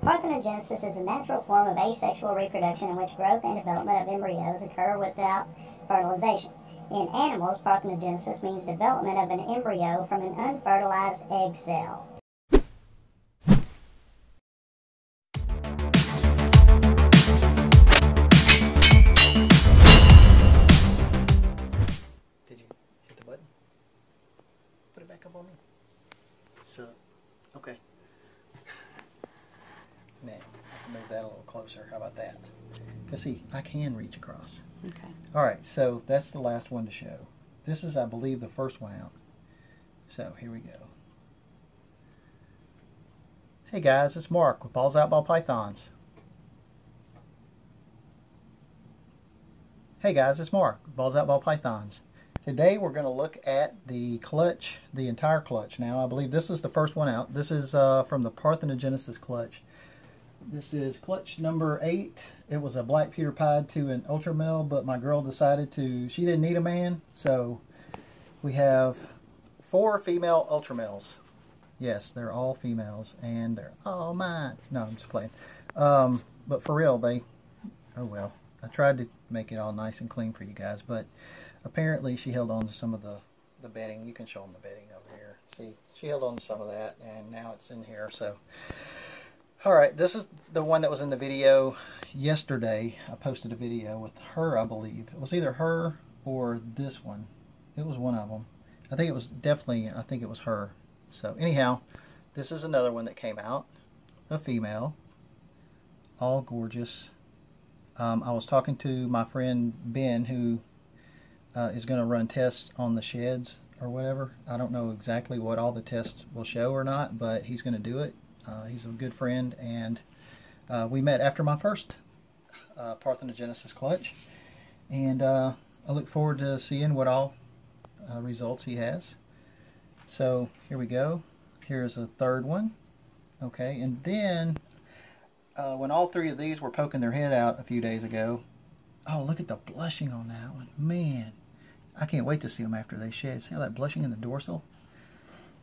Parthenogenesis is a natural form of asexual reproduction in which growth and development of embryos occur without fertilization. In animals, parthenogenesis means development of an embryo from an unfertilized egg cell. Did you hit the button? Put it back up on me. So, okay. Now, I can move that a little closer. How about that? Because see, I can reach across. Okay. Alright, so that's the last one to show. This is, I believe, the first one out. So, here we go. Hey guys, it's Mark with Balls Out Ball Pythons. Hey guys, it's Mark with Balls Out Ball Pythons. Today we're going to look at the clutch, the entire clutch. Now, I believe this is the first one out. This is from the Parthenogenesis clutch. This is clutch number 8. It was a black pewter pied to an Ultramel, but my girl decided she didn't need a man, so we have 4 female Ultramels. Yes, they're all females, and they're all mine. No, I'm just playing. But for real, oh well. I tried to make it all nice and clean for you guys, but apparently she held on to some of the bedding. You can show them the bedding over here. See, she held on to some of that, and now it's in here, so... Alright, this is the one that was in the video yesterday. I posted a video with her, I believe. It was either her or this one. It was one of them. I think it was definitely, I think it was her. So anyhow, this is another one that came out. A female. All gorgeous. I was talking to my friend Ben, who is going to run tests on the sheds or whatever. I don't know exactly what all the tests will show or not, but he's going to do it. He's a good friend, and we met after my first Parthenogenesis clutch, and I look forward to seeing what all results he has. So here we go. Here's a third one. Okay, and then when all 3 of these were poking their head out a few days ago, oh, look at the blushing on that one. Man, I can't wait to see them after they shed. See all that blushing in the dorsal?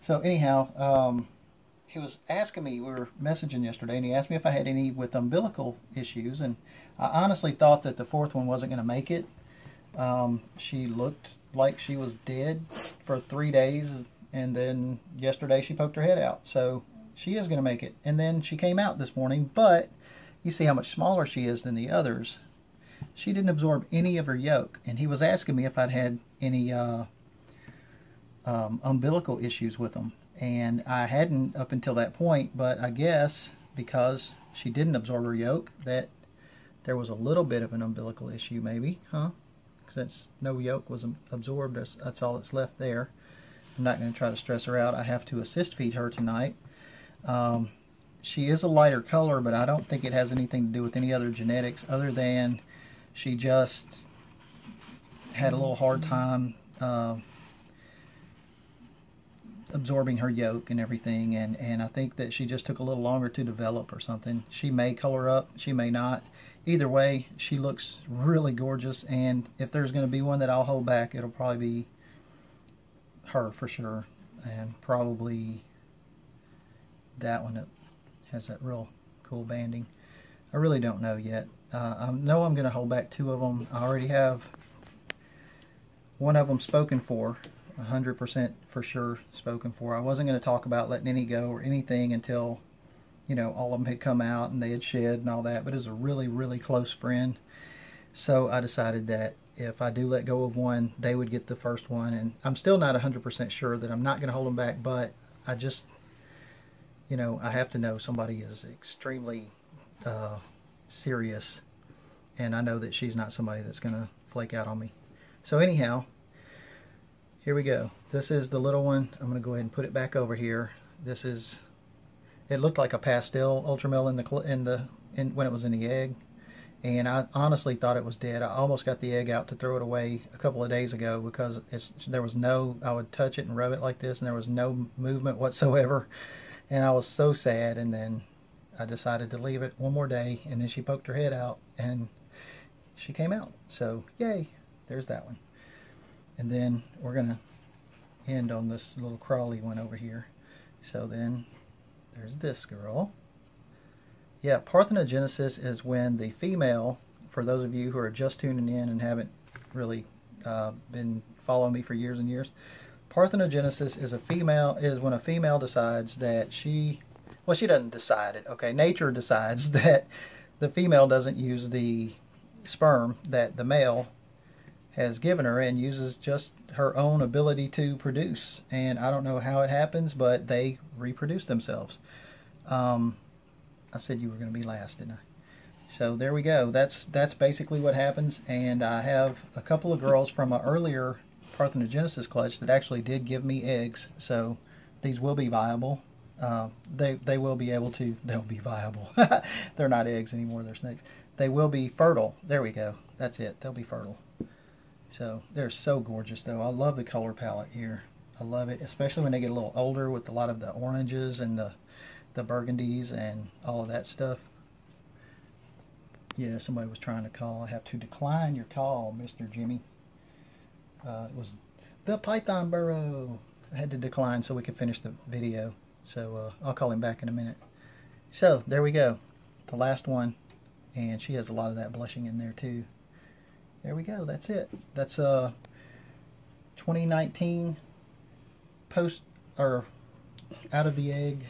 So anyhow, he was asking me, we were messaging yesterday, and he asked me if I had any with umbilical issues, and I honestly thought that the 4th one wasn't going to make it. She looked like she was dead for 3 days, and then yesterday she poked her head out, so she is going to make it. And then she came out this morning, but you see how much smaller she is than the others. She didn't absorb any of her yolk, and he was asking me if I'd had any umbilical issues with them. And I hadn't up until that point, but I guess because she didn't absorb her yolk, that there was a little bit of an umbilical issue maybe, huh? Since no yolk was absorbed, that's all that's left there. I'm not going to try to stress her out. I have to assist feed her tonight. She is a lighter color, but I don't think it has anything to do with any other genetics other than she just had a little hard time absorbing her yolk and everything, and I think that she just took a little longer to develop or something. She may color up, she may not. Either way, she looks really gorgeous, and if there's going to be one that I'll hold back, it'll probably be her for sure, and probably that one that has that real cool banding. I really don't know yet. I know I'm going to hold back 2 of them. I already have one of them spoken for. 100% for sure spoken for. I wasn't going to talk about letting any go or anything until, you know, all of them had come out and they had shed and all that, but it was a really, really close friend. So I decided that if I do let go of one, they would get the first one, and I'm still not 100% sure that I'm not going to hold them back, but I just, you know, I have to know somebody is extremely serious, and I know that she's not somebody that's going to flake out on me. So anyhow, here we go. This is the little one. I'm going to go ahead and put it back over here. This is, it looked like a pastel Ultramel when it was in the egg, and I honestly thought it was dead. I almost got the egg out to throw it away a couple of days ago because there was no, I would touch it and rub it like this, and there was no movement whatsoever, and I was so sad. And then I decided to leave it one more day, and then she poked her head out and she came out. So yay, there's that one. And then we're going to end on this little crawly one over here. So then there's this girl. Yeah, parthenogenesis is when the female, for those of you who are just tuning in and haven't really been following me for years and years, parthenogenesis is when a female decides that she doesn't decide it, okay? Nature decides that the female doesn't use the sperm that the male has given her and uses just her own ability to produce. And I don't know how it happens, but they reproduce themselves. I said you were going to be last, didn't I? So there we go. That's basically what happens. And I have a couple of girls from an earlier parthenogenesis clutch that actually did give me eggs. So these will be viable. They will be able to. They'll be viable. They're not eggs anymore. They're snakes. They will be fertile. There we go. That's it. They'll be fertile. So they're so gorgeous, though. I love the color palette here. I love it, especially when they get a little older with a lot of the oranges and the burgundies and all of that stuff. Yeah, somebody was trying to call. I have to decline your call, Mr. Jimmy. It was the Python burrow. I had to decline so we could finish the video. So I'll call him back in a minute. So there we go. The last one. And she has a lot of that blushing in there too. There we go. That's it. That's 2019 post or out of the egg.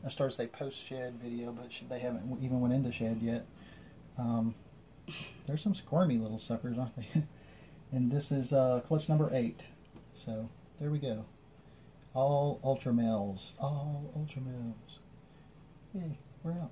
I started to say post shed video, but they haven't even went into shed yet. There's some squirmy little suckers, aren't they? And this is clutch number 8. So there we go. All Ultramels. All Ultramels. Yay, we're out.